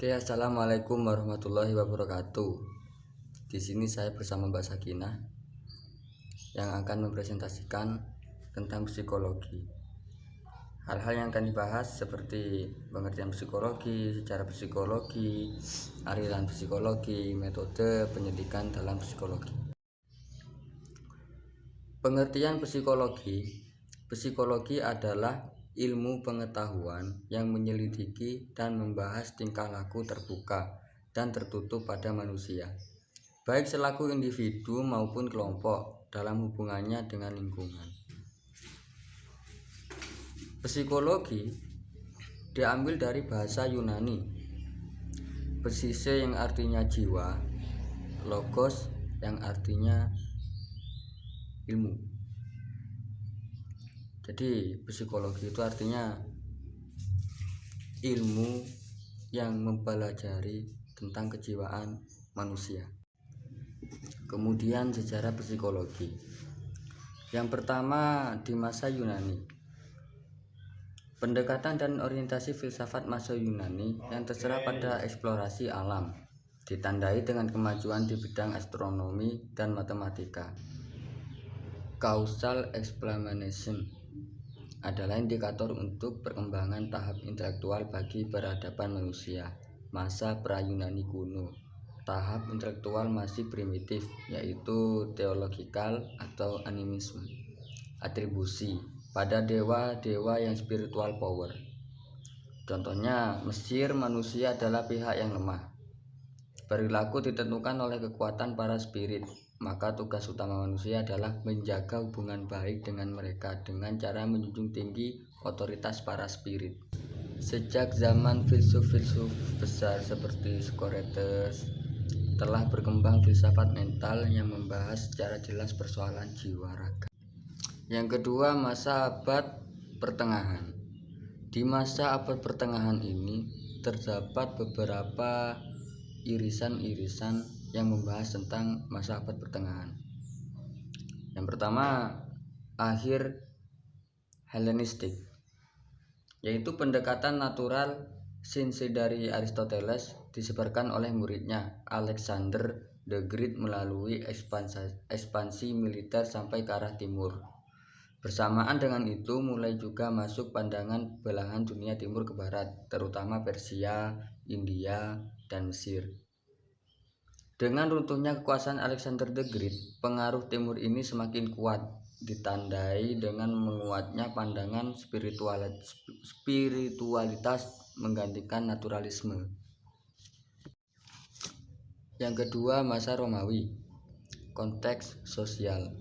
Oke, assalamualaikum warahmatullahi wabarakatuh. Di sini saya bersama Mbak Sakinah yang akan mempresentasikan tentang psikologi. Hal-hal yang akan dibahas seperti pengertian psikologi, secara psikologi, aliran psikologi, metode pendidikan dalam psikologi. Pengertian psikologi. Psikologi adalah ilmu pengetahuan yang menyelidiki dan membahas tingkah laku terbuka dan tertutup pada manusia, baik selaku individu maupun kelompok dalam hubungannya dengan lingkungan. Psikologi diambil dari bahasa Yunani, psise yang artinya jiwa, logos yang artinya ilmu. Jadi psikologi itu artinya ilmu yang mempelajari tentang kejiwaan manusia. Kemudian sejarah psikologi. Yang pertama, di masa Yunani, pendekatan dan orientasi filsafat masa Yunani yang terserah pada eksplorasi alam, ditandai dengan kemajuan di bidang astronomi dan matematika. Causal explanation adalah indikator untuk perkembangan tahap intelektual bagi peradaban manusia. Masa pra-Yunani kuno, tahap intelektual masih primitif, yaitu theological atau animisme, atribusi pada dewa-dewa yang spiritual power. Contohnya, Mesir, manusia adalah pihak yang lemah. Perilaku ditentukan oleh kekuatan para spirit, maka tugas utama manusia adalah menjaga hubungan baik dengan mereka dengan cara menjunjung tinggi otoritas para spirit. Sejak zaman filsuf-filsuf besar seperti Socrates, telah berkembang filsafat mental yang membahas secara jelas persoalan jiwa raga. Yang kedua, masa abad pertengahan. Di masa abad pertengahan ini terdapat beberapa irisan-irisan yang membahas tentang masa abad pertengahan. Yang pertama, akhir Helenistik, yaitu pendekatan natural sinse dari Aristoteles disebarkan oleh muridnya Alexander the Great melalui ekspansi militer sampai ke arah timur. Bersamaan dengan itu mulai juga masuk pandangan belahan dunia timur ke barat, terutama Persia, India, dan Mesir. Dengan runtuhnya kekuasaan Alexander the Great, pengaruh timur ini semakin kuat, ditandai dengan menguatnya pandangan spiritualitas menggantikan naturalisme. Yang kedua, masa Romawi. Konteks sosial.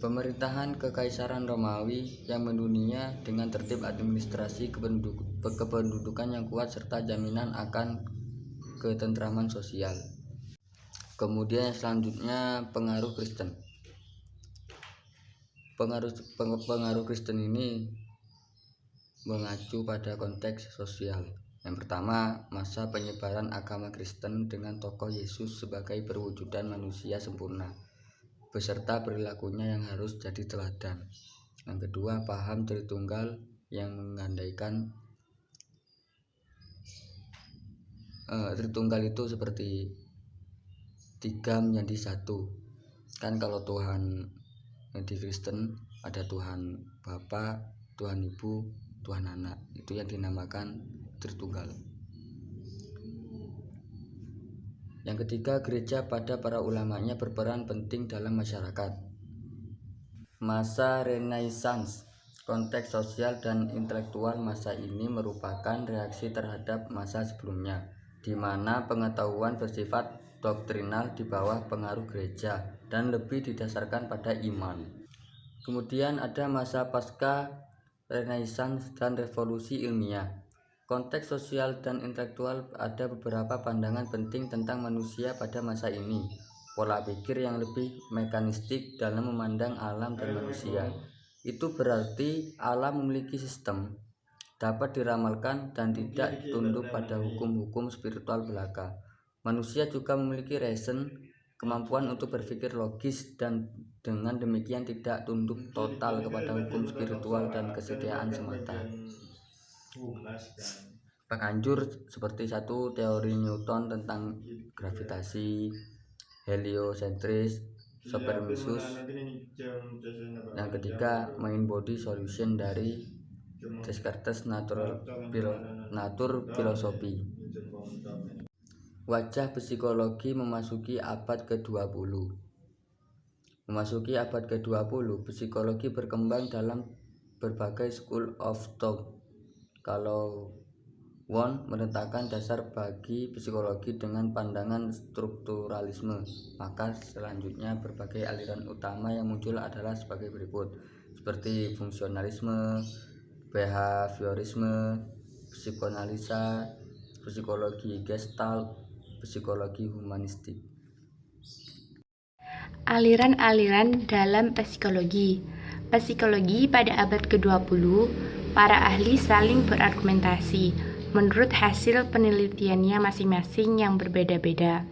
Pemerintahan Kekaisaran Romawi yang mendunia dengan tertib administrasi kependudukan yang kuat serta jaminan akan ketentraman sosial. Kemudian yang selanjutnya, pengaruh Kristen. Pengaruh Kristen ini mengacu pada konteks sosial. Yang pertama, masa penyebaran agama Kristen dengan tokoh Yesus sebagai perwujudan manusia sempurna, beserta perilakunya yang harus jadi teladan. Yang kedua, paham Tritunggal yang mengandaikan Tritunggal itu seperti tiga menjadi satu. Kan kalau Tuhan di Kristen ada Tuhan Bapa, Tuhan Ibu, Tuhan Anak. Itu yang dinamakan Tritunggal. Yang ketiga, gereja pada para ulamanya berperan penting dalam masyarakat. Masa Renaissance. Konteks sosial dan intelektual masa ini merupakan reaksi terhadap masa sebelumnya, di mana pengetahuan bersifat doktrinal di bawah pengaruh gereja dan lebih didasarkan pada iman. Kemudian ada masa pasca Renaissance dan revolusi ilmiah. Konteks sosial dan intelektual ada beberapa pandangan penting tentang manusia pada masa ini. Pola pikir yang lebih mekanistik dalam memandang alam dan manusia. Itu berarti alam memiliki sistem, dapat diramalkan dan tidak tunduk pada hukum-hukum spiritual belaka. Manusia juga memiliki reason, kemampuan untuk berpikir logis, dan dengan demikian tidak tunduk total kepada hukum spiritual dan kesetiaan semata. penganjur seperti satu teori Newton tentang gravitasi, heliocentris, supermissus. Yang ketiga, main body solution dari Descartes natur filosofi. Wajah psikologi memasuki abad ke-20. Memasuki abad ke-20, psikologi berkembang dalam berbagai school of thought. Kalau Won menetapkan dasar bagi psikologi dengan pandangan strukturalisme, maka selanjutnya berbagai aliran utama yang muncul adalah sebagai berikut, seperti fungsionalisme, behaviorisme, psikoanalisa, psikologi gestalt, psikologi humanistik. Aliran-aliran dalam psikologi. Psikologi pada abad ke-20, para ahli saling berargumentasi menurut hasil penelitiannya masing-masing yang berbeda-beda.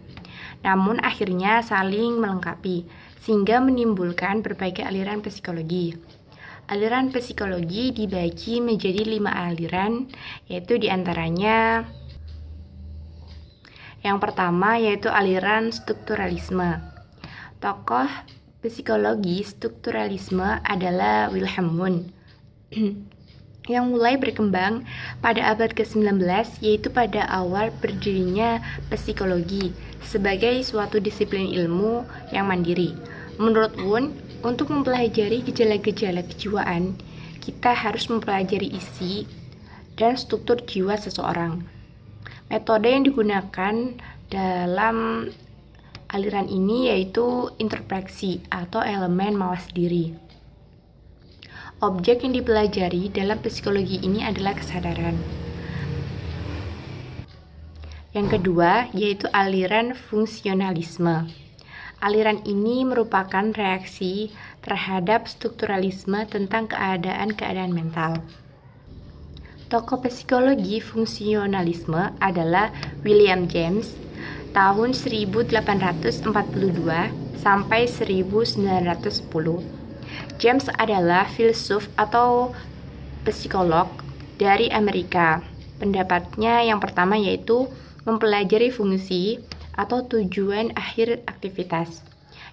Namun akhirnya saling melengkapi, sehingga menimbulkan berbagai aliran psikologi. Aliran psikologi dibagi menjadi 5 aliran, yaitu diantaranya yang pertama yaitu aliran strukturalisme. Tokoh psikologi strukturalisme adalah Wilhelm Wundt yang mulai berkembang pada abad ke-19, yaitu pada awal berdirinya psikologi sebagai suatu disiplin ilmu yang mandiri. Menurut Wundt, untuk mempelajari gejala-gejala kejiwaan, kita harus mempelajari isi dan struktur jiwa seseorang. Metode yang digunakan dalam aliran ini yaitu introspeksi atau elemen mawas diri. Objek yang dipelajari dalam psikologi ini adalah kesadaran. Yang kedua yaitu aliran fungsionalisme. Aliran ini merupakan reaksi terhadap strukturalisme tentang keadaan-keadaan mental. Tokoh psikologi fungsionalisme adalah William James tahun 1842 sampai 1910. James adalah filsuf atau psikolog dari Amerika. Pendapatnya yang pertama yaitu mempelajari fungsi atau tujuan akhir aktivitas.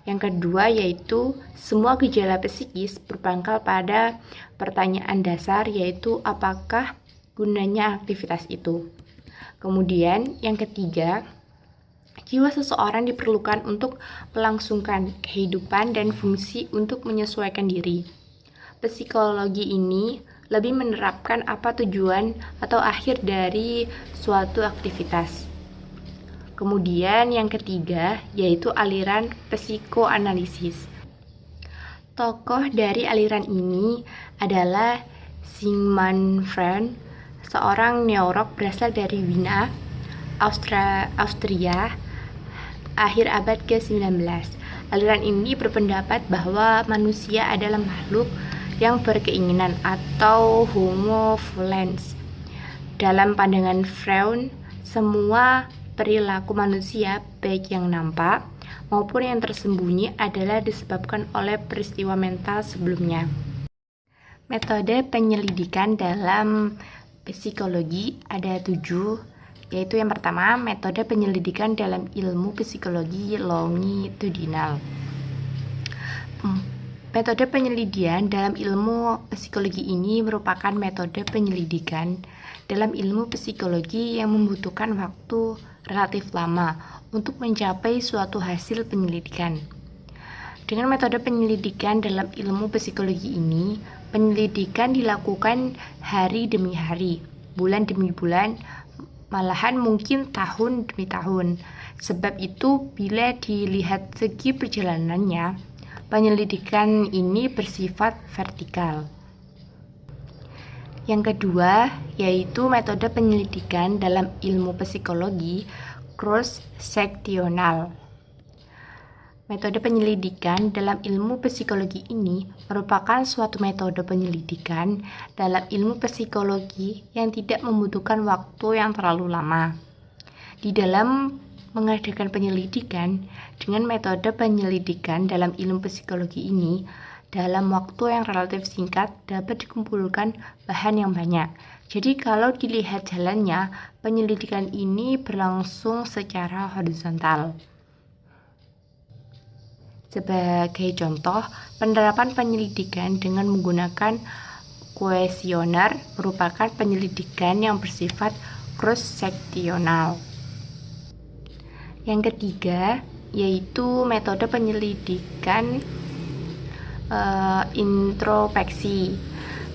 Yang kedua yaitu semua gejala psikis berpangkal pada pertanyaan dasar yaitu apakah gunanya aktivitas itu. Kemudian yang ketiga, jiwa seseorang diperlukan untuk melangsungkan kehidupan dan fungsi untuk menyesuaikan diri. Psikologi ini lebih menerapkan apa tujuan atau akhir dari suatu aktivitas. Kemudian yang ketiga yaitu aliran psikoanalisis. Tokoh dari aliran ini adalah Sigmund Freud, seorang neurolog berasal dari Wina, Austria, akhir abad ke-19. Aliran ini berpendapat bahwa manusia adalah makhluk yang berkeinginan atau homo volens. Dalam pandangan Freud, semua perilaku manusia, baik yang nampak maupun yang tersembunyi, adalah disebabkan oleh peristiwa mental sebelumnya. Metode penyelidikan dalam psikologi ada 7, yaitu yang pertama, metode penyelidikan dalam ilmu psikologi longitudinal. Metode penyelidikan dalam ilmu psikologi ini merupakan metode penyelidikan dalam ilmu psikologi yang membutuhkan waktu relatif lama untuk mencapai suatu hasil penyelidikan. Dengan metode penyelidikan dalam ilmu psikologi ini, penyelidikan dilakukan hari demi hari, bulan demi bulan, malahan mungkin tahun demi tahun. Sebab itu, bila dilihat segi perjalanannya, penyelidikan ini bersifat vertikal. Yang kedua, yaitu metode penyelidikan dalam ilmu psikologi cross-seksional. Metode penyelidikan dalam ilmu psikologi ini merupakan suatu metode penyelidikan dalam ilmu psikologi yang tidak membutuhkan waktu yang terlalu lama. Di dalam mengadakan penyelidikan dengan metode penyelidikan dalam ilmu psikologi ini, dalam waktu yang relatif singkat dapat dikumpulkan bahan yang banyak. Jadi kalau dilihat jalannya, penyelidikan ini berlangsung secara horizontal. Sebagai contoh, penerapan penyelidikan dengan menggunakan kuesioner merupakan penyelidikan yang bersifat cross-seksional. Yang ketiga, yaitu metode penyelidikan introspeksi,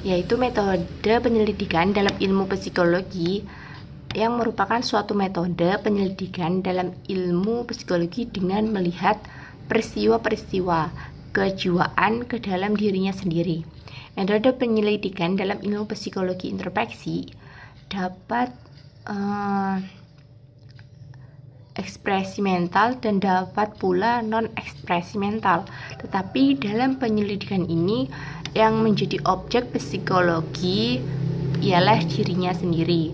yaitu metode penyelidikan dalam ilmu psikologi yang merupakan suatu metode penyelidikan dalam ilmu psikologi dengan melihat peristiwa-peristiwa kejiwaan ke dalam dirinya sendiri. Metode penyelidikan dalam ilmu psikologi introspeksi dapat ekspresi mental dan dapat pula non-ekspresi mental. Tetapi dalam penyelidikan ini yang menjadi objek psikologi ialah dirinya sendiri.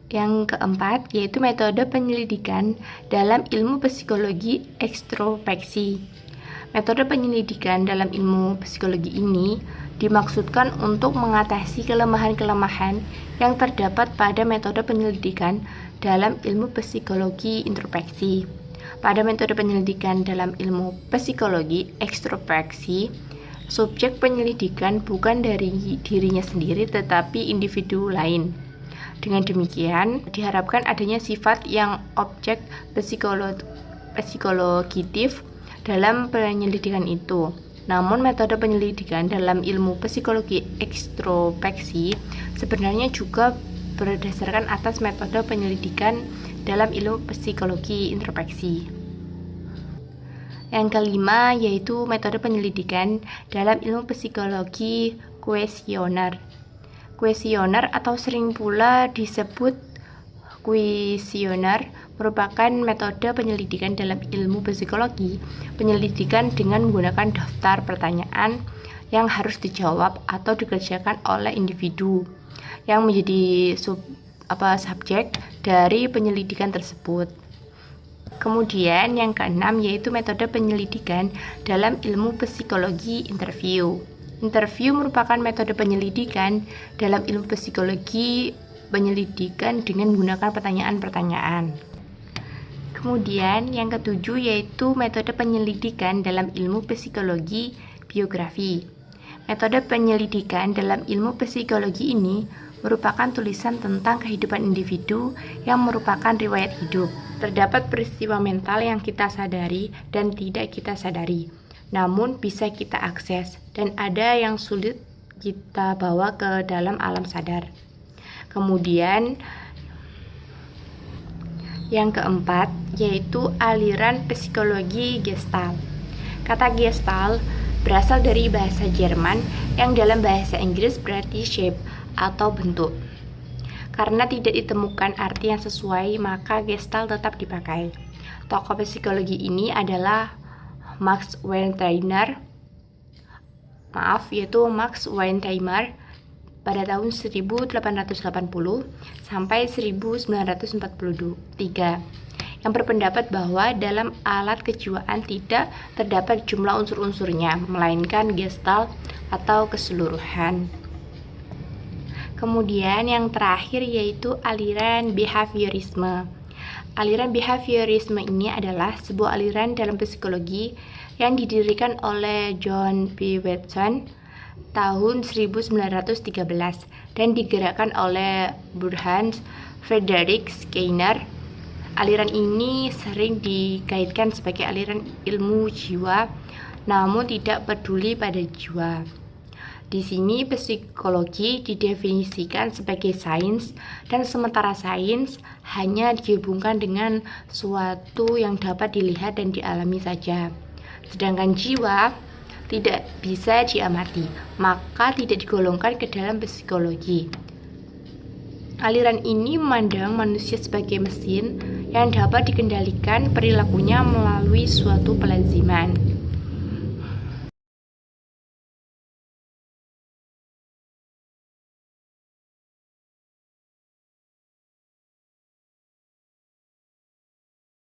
Yang keempat, yaitu metode penyelidikan dalam ilmu psikologi ekstrospeksi. Metode penyelidikan dalam ilmu psikologi ini dimaksudkan untuk mengatasi kelemahan-kelemahan yang terdapat pada metode penyelidikan dalam ilmu psikologi introspeksi. Pada metode penyelidikan dalam ilmu psikologi ekstrospeksi, subjek penyelidikan bukan dari dirinya sendiri tetapi individu lain. Dengan demikian, diharapkan adanya sifat yang objek psikologitif dalam penyelidikan itu. Namun, metode penyelidikan dalam ilmu psikologi ekstrospeksi sebenarnya juga berdasarkan atas metode penyelidikan dalam ilmu psikologi introspeksi. Yang kelima, yaitu metode penyelidikan dalam ilmu psikologi kuesioner. Kuesioner atau sering pula disebut kuesioner merupakan metode penyelidikan dalam ilmu psikologi, penyelidikan dengan menggunakan daftar pertanyaan yang harus dijawab atau dikerjakan oleh individu yang menjadi subjek dari penyelidikan tersebut. Kemudian yang keenam, yaitu metode penyelidikan dalam ilmu psikologi interview. Interview merupakan metode penyelidikan dalam ilmu psikologi penyelidikan dengan menggunakan pertanyaan-pertanyaan. Kemudian yang ketujuh, yaitu metode penyelidikan dalam ilmu psikologi biografi. Metode penyelidikan dalam ilmu psikologi ini merupakan tulisan tentang kehidupan individu yang merupakan riwayat hidup. Terdapat peristiwa mental yang kita sadari dan tidak kita sadari, namun bisa kita akses, dan ada yang sulit kita bawa ke dalam alam sadar. Kemudian yang keempat, yaitu aliran psikologi Gestalt. Kata Gestalt berasal dari bahasa Jerman yang dalam bahasa Inggris berarti shape atau bentuk. Karena tidak ditemukan arti yang sesuai, maka Gestalt tetap dipakai. Tokoh psikologi ini adalah Max Weinheimer, pada tahun 1880 sampai 1943, yang berpendapat bahwa dalam alat kejiwaan tidak terdapat jumlah unsur-unsurnya, melainkan Gestalt atau keseluruhan. Kemudian yang terakhir, yaitu aliran behaviorisme. Aliran behaviorisme ini adalah sebuah aliran dalam psikologi yang didirikan oleh John B. Watson tahun 1913 dan digerakkan oleh Bernhard Friedrich Skinner. Aliran ini sering dikaitkan sebagai aliran ilmu jiwa, namun tidak peduli pada jiwa. Di sini psikologi didefinisikan sebagai sains, dan sementara sains hanya dihubungkan dengan suatu yang dapat dilihat dan dialami saja. Sedangkan jiwa tidak bisa diamati, maka tidak digolongkan ke dalam psikologi. Aliran ini memandang manusia sebagai mesin yang dapat dikendalikan perilakunya melalui suatu pelaziman.